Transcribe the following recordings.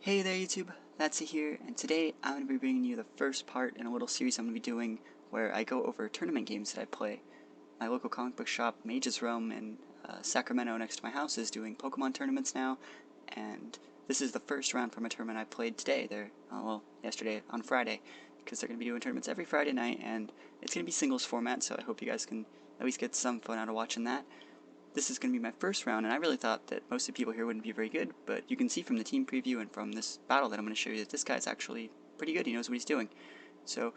Hey there YouTube, That's here, and today I'm going to be bringing you the first part in a little series I'm going to be doing where I go over tournament games that I play. My local comic book shop, Mage's Realm in Sacramento next to my house, is doing Pokemon tournaments now, and this is the first round from a tournament I played today. Yesterday on Friday, because they're going to be doing tournaments every Friday night, and it's going to be singles format, so I hope you guys can at least get some fun out of watching that. This is going to be my first round, and I really thought that most of the people here wouldn't be very good, but you can see from the team preview and from this battle that I'm going to show you that this guy's actually pretty good. He knows what he's doing. So,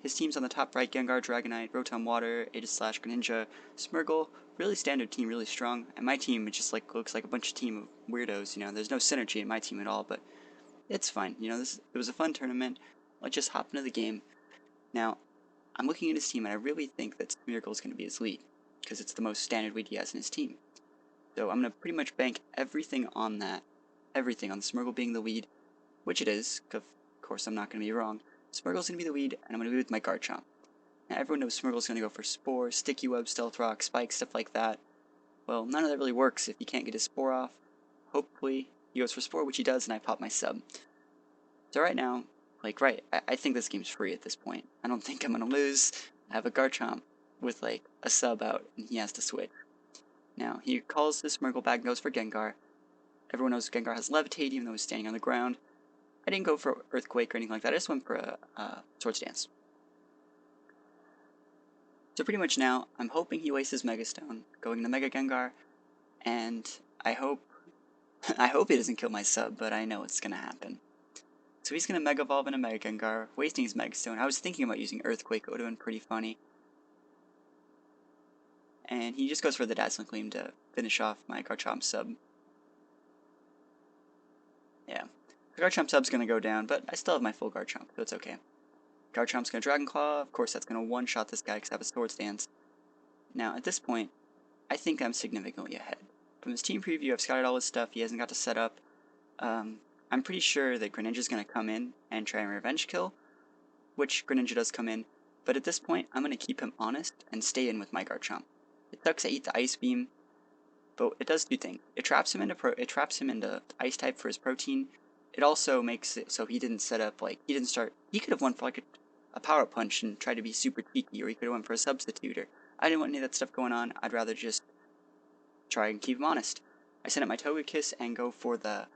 his team's on the top right: Gengar, Dragonite, Rotom Water, Aegislash, Greninja, Smeargle. Really standard team, really strong. And my team, it just looks like a bunch of team of weirdos. There's no synergy in my team at all, but it's fine. It was a fun tournament. Let's just hop into the game. Now, I'm looking at his team, and I really think that Smeargle is going to be his lead, because it's the most standard lead he has in his team. So I'm going to pretty much bank everything on that. Everything on Smeargle being the lead, which it is, of course I'm not going to be wrong. Smeargle's going to be the lead, and I'm going to lead with my Garchomp. Now everyone knows Smeargle's going to go for Spore, Sticky Web, Stealth Rock, Spike, stuff like that. Well, none of that really works if he can't get his Spore off. Hopefully he goes for Spore, which he does, and I pop my sub. So right now, I think this game's free at this point. I don't think I'm going to lose. I have a Garchomp with a sub out, and he has to switch. Now, he calls this Smeargle back and goes for Gengar. Everyone knows Gengar has Levitate, even though he's standing on the ground. I didn't go for Earthquake or anything like that, I just went for a Swords Dance. So pretty much now, I'm hoping he wastes his Mega Stone, going to Mega Gengar, and I hope he doesn't kill my sub, but I know it's gonna happen. So he's gonna Mega Evolve into Mega Gengar, wasting his Mega Stone. I was thinking about using Earthquake, it would have been pretty funny. And he just goes for the Dazzling Gleam to finish off my Garchomp sub. Yeah. The Garchomp sub's gonna go down, but I still have my full Garchomp, so it's okay. Garchomp's gonna Dragon Claw, of course that's gonna one-shot this guy because I have a Swords Dance. Now, at this point, I think I'm significantly ahead. From his team preview, I've scouted all his stuff, he hasn't got to set up. I'm pretty sure that Greninja's gonna come in and try and revenge kill, which Greninja does come in, but at this point, I'm gonna keep him honest and stay in with my Garchomp. It sucks I eat the Ice Beam, but it does two things. It traps him into Ice type for his protein. It also makes it so he didn't set up he could have went for a power punch and tried to be super cheeky, or he could have went for a substitute. Or I didn't want any of that stuff going on. I'd rather just try and keep him honest. I send out my Togekiss and go for the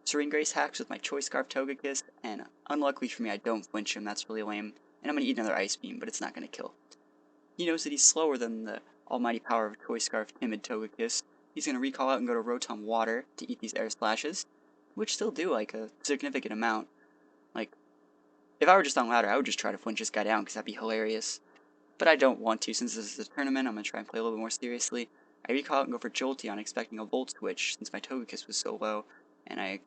Serene Grace hacks with my Choice Scarf Togekiss, and unluckily for me, I don't flinch him. That's really lame. And I'm gonna eat another Ice Beam, but it's not gonna kill. He knows that he's slower than the almighty power of Choice Scarf Timid Togekiss. He's going to recall out and go to Rotom Water to eat these Air Splashes, which still do a significant amount. If I were just on ladder, I would just try to flinch this guy down because that'd be hilarious. But I don't want to, since this is a tournament. I'm going to try and play a little bit more seriously. I recall out and go for Jolteon, expecting a Volt Switch since my Togekiss was so low, and I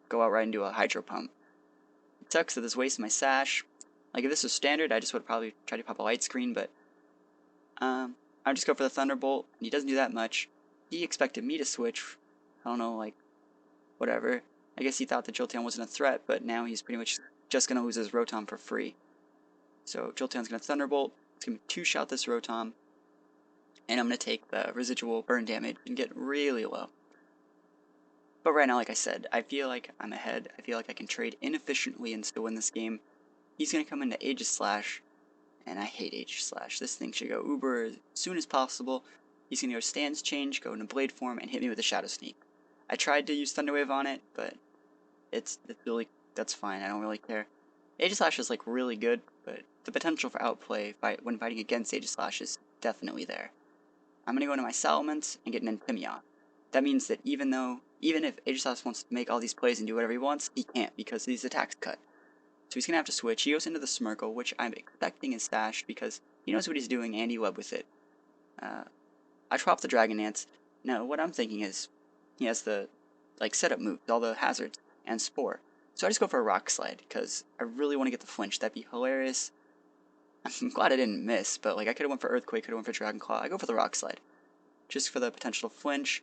go out right and do a Hydro Pump. It sucks that this wastes my Sash. If this was standard, I just would probably try to pop a Light Screen, but I just go for the Thunderbolt, and he doesn't do that much. He expected me to switch. I don't know, whatever. I guess he thought that Jolteon wasn't a threat, but now he's pretty much just going to lose his Rotom for free. So Jolteon's going to Thunderbolt. It's going to two-shot this Rotom. And I'm going to take the residual burn damage and get really low. But right now, like I said, I feel like I'm ahead. I feel like I can trade inefficiently and still win this game. He's going to come into Aegislash. And I hate Aegislash. This thing should go Uber as soon as possible. He's going to go Stance Change, go into Blade Form, and hit me with a Shadow Sneak. I tried to use Thunder Wave on it, but that's fine. I don't really care. Aegislash is really good, but the potential for outplay when fighting against Aegislash is definitely there. I'm going to go into my Salamence and get an Intimion. That means that even if Aegislash wants to make all these plays and do whatever he wants, he can't because these attacks cut. So he's going to have to switch. He goes into the Smeargle, which I'm expecting is stashed because he knows what he's doing and he web with it. I drop the Dragon Dance. Now, what I'm thinking is he has the setup moves, all the hazards, and Spore. So I just go for a Rock Slide because I really want to get the flinch. That'd be hilarious. I'm glad I didn't miss, but I could have went for Earthquake, could have went for Dragon Claw. I go for the Rock Slide just for the potential flinch,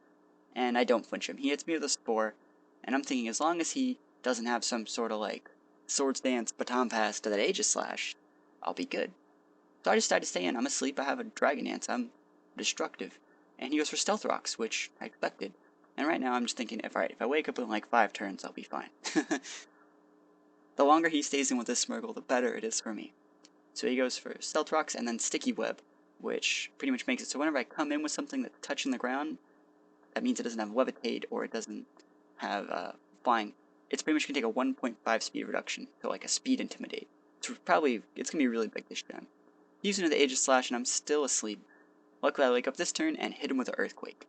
and I don't flinch him. He hits me with a Spore, and I'm thinking as long as he doesn't have some sort of Swords Dance, Baton Pass to that Aegislash, I'll be good. So I decide to stay in. I'm asleep, I have a Dragon Dance, I'm destructive. And he goes for Stealth Rocks, which I expected. And right now I'm just thinking, if I wake up in like 5 turns, I'll be fine. The longer he stays in with this Smeargle, the better it is for me. So he goes for Stealth Rocks and then Sticky Web, which pretty much makes it so whenever I come in with something that's touching the ground, that means it doesn't have Levitate or it doesn't have Flying. It's pretty much going to take a 1.5 speed reduction, so like a Speed Intimidate. It's going to be really big this turn. Using the Aegis Slash and I'm still asleep. Luckily I wake up this turn and hit him with an Earthquake.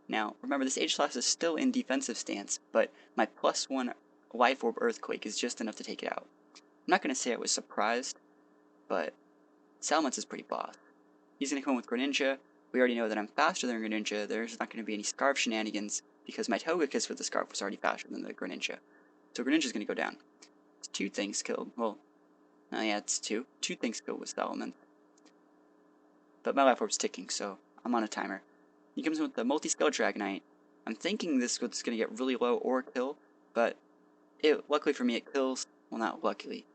Now, remember this Aegis Slash is still in defensive stance, but my +1 Life Orb Earthquake is just enough to take it out. I'm not going to say I was surprised, but Salamence is pretty boss. He's going to come in with Greninja. We already know that I'm faster than Greninja. There's not going to be any Scarf shenanigans because my Togekiss with the Scarf was already faster than the Greninja. So Greninja's going to go down. It's 2 things killed. Well, yeah, it's 2. 2 things killed with Salamence. But my Life Orb's ticking, so I'm on a timer. He comes in with the Multi-Scale Dragonite. I'm thinking this is going to get really low or kill, but luckily for me it kills. Well, not luckily.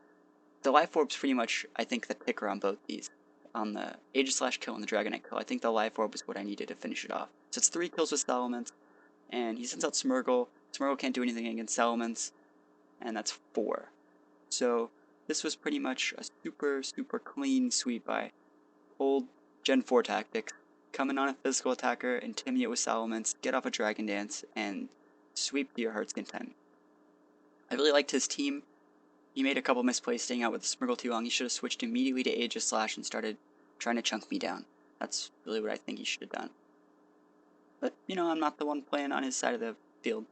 The Life Orb's pretty much, I think, the picker on both these. On the Aegis Slash kill and the Dragonite kill, I think the Life Orb was what I needed to finish it off. So it's 3 kills with Salamence, and he sends out Smeargle. Smeargle can't do anything against Salamence, and that's 4. So this was pretty much a super clean sweep by old Gen 4 tactics. Come in on a physical attacker, intimidate with Salamence, get off a Dragon Dance, and sweep to your heart's content. I really liked his team. He made a couple misplays staying out with the Smeargle too long. He should have switched immediately to Aegis Slash and started trying to chunk me down. That's really what I think he should have done. But, I'm not the one playing on his side of the field.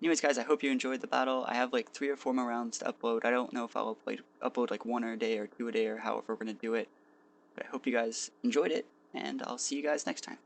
Anyways, guys, I hope you enjoyed the battle. I have like 3 or 4 more rounds to upload. I don't know if I'll upload like 1 a day or 2 a day or however we're going to do it. But I hope you guys enjoyed it, and I'll see you guys next time.